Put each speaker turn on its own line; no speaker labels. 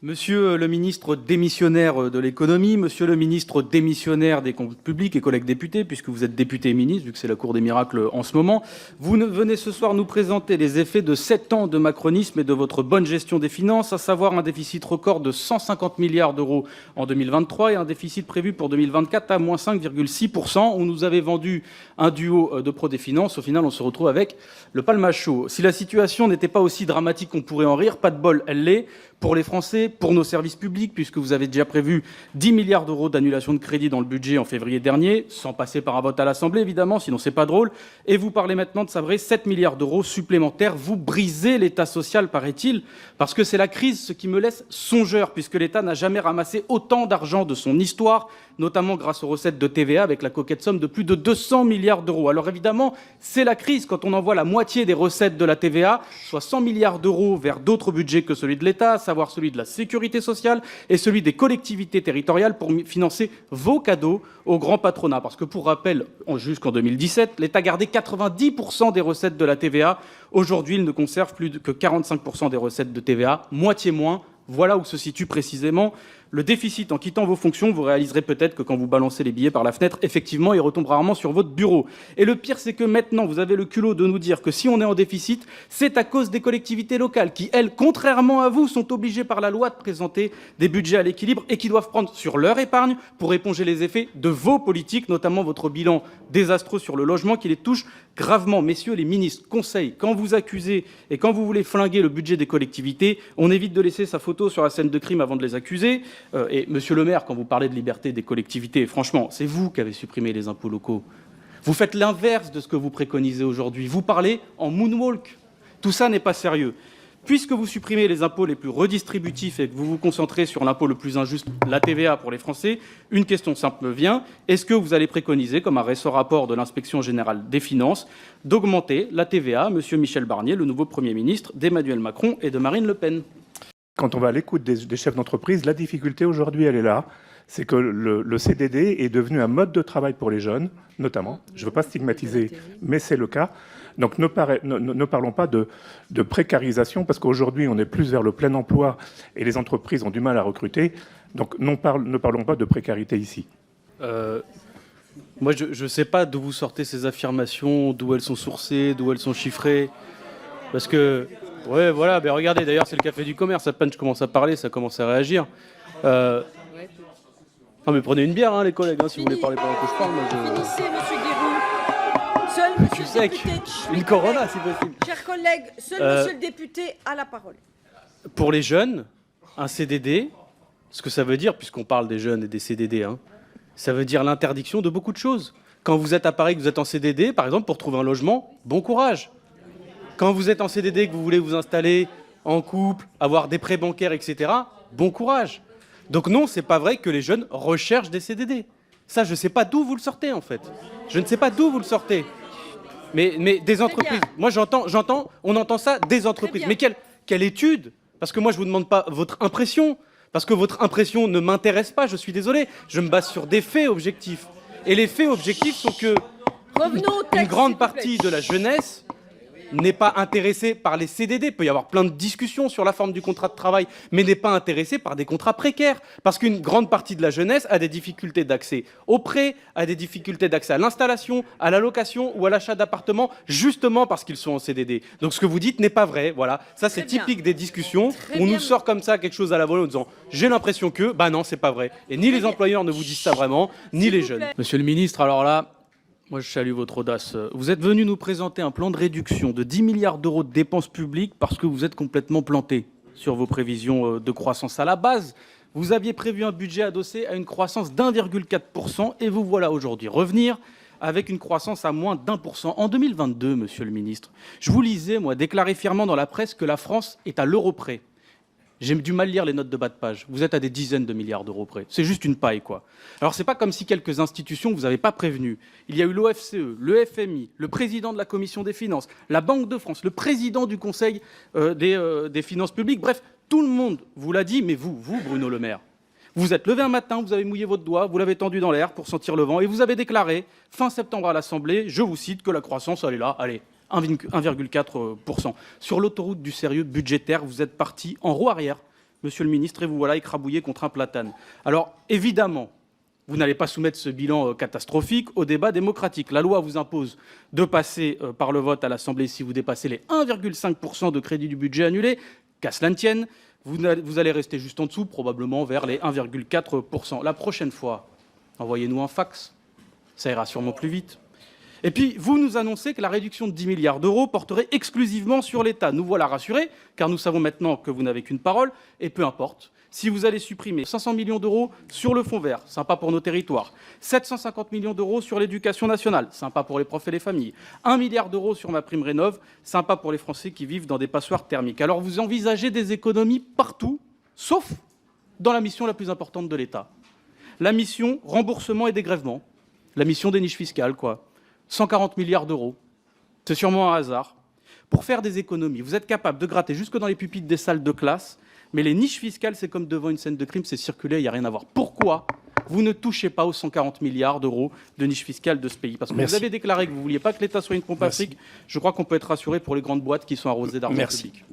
Monsieur le ministre démissionnaire de l'économie, monsieur le ministre démissionnaire des comptes publics et collègues députés, puisque vous êtes député et ministre, vu que c'est la cour des miracles en ce moment, vous venez ce soir nous présenter les effets de 7 ans de macronisme et de votre bonne gestion des finances, à savoir un déficit record de 150 milliards d'euros en 2023 et un déficit prévu pour 2024 à moins 5,6%. On nous avait vendu un duo de pro des finances. Au final, on se retrouve avec le palmage chaud. Si la situation n'était pas aussi dramatique qu'on pourrait en rire, pas de bol, elle l'est. Pour les Français, pour nos services publics, puisque vous avez déjà prévu 10 milliards d'euros d'annulation de crédit dans le budget en février dernier, sans passer par un vote à l'Assemblée, évidemment, sinon c'est pas drôle. Et vous parlez maintenant de sabrer 7 milliards d'euros supplémentaires. Vous brisez l'État social, paraît-il, parce que c'est la crise, ce qui me laisse songeur, puisque l'État n'a jamais ramassé autant d'argent de son histoire, notamment grâce aux recettes de TVA, avec la coquette somme de plus de 200 milliards d'euros. Alors évidemment, c'est la crise quand on envoie la moitié des recettes de la TVA, soit 100 milliards d'euros vers d'autres budgets que celui de l'État, à savoir celui de la sécurité sociale et celui des collectivités territoriales pour financer vos cadeaux au grand patronat. Parce que pour rappel, jusqu'en 2017, l'État gardait 90% des recettes de la TVA. Aujourd'hui, il ne conserve plus que 45% des recettes de TVA, moitié moins. Voilà où se situe précisément le déficit. En quittant vos fonctions, vous réaliserez peut-être que quand vous balancez les billets par la fenêtre, effectivement, il retombe rarement sur votre bureau. Et le pire, c'est que maintenant, vous avez le culot de nous dire que si on est en déficit, c'est à cause des collectivités locales qui, elles, contrairement à vous, sont obligées par la loi de présenter des budgets à l'équilibre et qui doivent prendre sur leur épargne pour éponger les effets de vos politiques, notamment votre bilan désastreux sur le logement qui les touche gravement. Messieurs les ministres, conseil, quand vous accusez et quand vous voulez flinguer le budget des collectivités, on évite de laisser sa photo sur la scène de crime avant de les accuser. Et monsieur le maire, quand vous parlez de liberté des collectivités, franchement, c'est vous qui avez supprimé les impôts locaux. Vous faites l'inverse de ce que vous préconisez aujourd'hui. Vous parlez en moonwalk. Tout ça n'est pas sérieux. Puisque vous supprimez les impôts les plus redistributifs et que vous vous concentrez sur l'impôt le plus injuste, la TVA pour les Français, une question simple me vient. Est-ce que vous allez préconiser, comme un récent rapport de l'Inspection générale des finances, d'augmenter la TVA, monsieur Michel Barnier, le nouveau Premier ministre d'Emmanuel Macron et de Marine Le Pen ?
Quand on va à l'écoute des chefs d'entreprise, la difficulté aujourd'hui, elle est là. C'est que le CDD est devenu un mode de travail pour les jeunes, notamment. Je ne veux pas stigmatiser, mais c'est le cas. Donc ne parlons pas de précarisation, parce qu'aujourd'hui, on est plus vers le plein emploi et les entreprises ont du mal à recruter. Donc ne parlons pas de précarité ici.
Moi, je ne sais pas d'où vous sortez ces affirmations, d'où elles sont sourcées, d'où elles sont chiffrées. Parce que... Ouais, voilà, ben regardez, d'ailleurs, c'est le café du commerce. À peine je commence à parler, ça commence à réagir. Non, mais prenez une bière, hein, les collègues, hein, si vous voulez parler pendant que je parle.
Finissez, monsieur Guéroult. Seul monsieur le député...
Une Corona, si possible.
Chers collègues, seul monsieur le député a la parole.
Pour les jeunes, un CDD, ce que ça veut dire, puisqu'on parle des jeunes et des CDD, hein, ça veut dire l'interdiction de beaucoup de choses. Quand vous êtes à Paris, que vous êtes en CDD, par exemple, pour trouver un logement, bon courage. Quand vous êtes en CDD, que vous voulez vous installer en couple, avoir des prêts bancaires, etc., bon courage. Donc non, c'est pas vrai que les jeunes recherchent des CDD. Ça, je ne sais pas d'où vous le sortez, en fait. Je ne sais pas d'où vous le sortez. Mais des entreprises. Moi, on entend ça, des entreprises. Mais quelle étude ? Parce que moi, je ne vous demande pas votre impression. Parce que votre impression ne m'intéresse pas, je suis désolé. Je me base sur des faits objectifs. Et les faits objectifs sont que une grande partie de la jeunesse n'est pas intéressé par les CDD. Il peut y avoir plein de discussions sur la forme du contrat de travail, mais n'est pas intéressé par des contrats précaires. Parce qu'une grande partie de la jeunesse a des difficultés d'accès aux prêts, a des difficultés d'accès à l'installation, à la location ou à l'achat d'appartements, justement parce qu'ils sont en CDD. Donc ce que vous dites n'est pas vrai. Voilà. Ça, c'est typique des discussions où on nous sort comme ça quelque chose à la volée en disant « j'ai l'impression que… » Bah non, c'est pas vrai. Et ni les employeurs ne vous disent ça vraiment, ni les jeunes. Monsieur le ministre, alors là… Moi, je salue votre audace. Vous êtes venu nous présenter un plan de réduction de 10 milliards d'euros de dépenses publiques parce que vous êtes complètement planté sur vos prévisions de croissance. À la base, vous aviez prévu un budget adossé à une croissance d'1,4% et vous voilà aujourd'hui revenir avec une croissance à moins d'1%. En 2022, monsieur le ministre, je vous lisais, moi, déclarer fièrement dans la presse que la France est à l'euro près. J'ai du mal à lire les notes de bas de page. Vous êtes à des dizaines de milliards d'euros près. C'est juste une paille, quoi. Alors, c'est pas comme si quelques institutions vous avaient pas prévenu. Il y a eu l'OFCE, le FMI, le président de la Commission des finances, la Banque de France, le président du Conseil des finances publiques. Bref, tout le monde vous l'a dit, mais vous, Bruno Le Maire, vous êtes levé un matin, vous avez mouillé votre doigt, vous l'avez tendu dans l'air pour sentir le vent et vous avez déclaré, fin septembre à l'Assemblée, je vous cite, que la croissance, elle est là, allez, 1,4%. Sur l'autoroute du sérieux budgétaire, vous êtes parti en roue arrière, monsieur le ministre, et vous voilà écrabouillé contre un platane. Alors, évidemment, vous n'allez pas soumettre ce bilan catastrophique au débat démocratique. La loi vous impose de passer par le vote à l'Assemblée si vous dépassez les 1,5% de crédit du budget annulé. Qu'à cela ne tienne, vous allez rester juste en dessous, probablement vers les 1,4%. La prochaine fois, envoyez-nous un fax. Ça ira sûrement plus vite. Et puis, vous nous annoncez que la réduction de 10 milliards d'euros porterait exclusivement sur l'État. Nous voilà rassurés, car nous savons maintenant que vous n'avez qu'une parole, et peu importe. Si vous allez supprimer 500 millions d'euros sur le fonds vert, sympa pour nos territoires, 750 millions d'euros sur l'éducation nationale, sympa pour les profs et les familles, 1 milliard d'euros sur ma prime rénov', sympa pour les Français qui vivent dans des passoires thermiques. Alors vous envisagez des économies partout, sauf dans la mission la plus importante de l'État. La mission remboursement et dégrèvement, la mission des niches fiscales, quoi. 140 milliards d'euros. C'est sûrement un hasard. Pour faire des économies, vous êtes capable de gratter jusque dans les pupitres des salles de classe, mais les niches fiscales, c'est comme devant une scène de crime, c'est circulé, il n'y a rien à voir. Pourquoi vous ne touchez pas aux 140 milliards d'euros de niches fiscales de ce pays? Parce que vous avez déclaré que vous ne vouliez pas que l'État soit une pompe à fric. Je crois qu'on peut être rassuré pour les grandes boîtes qui sont arrosées d'argent public.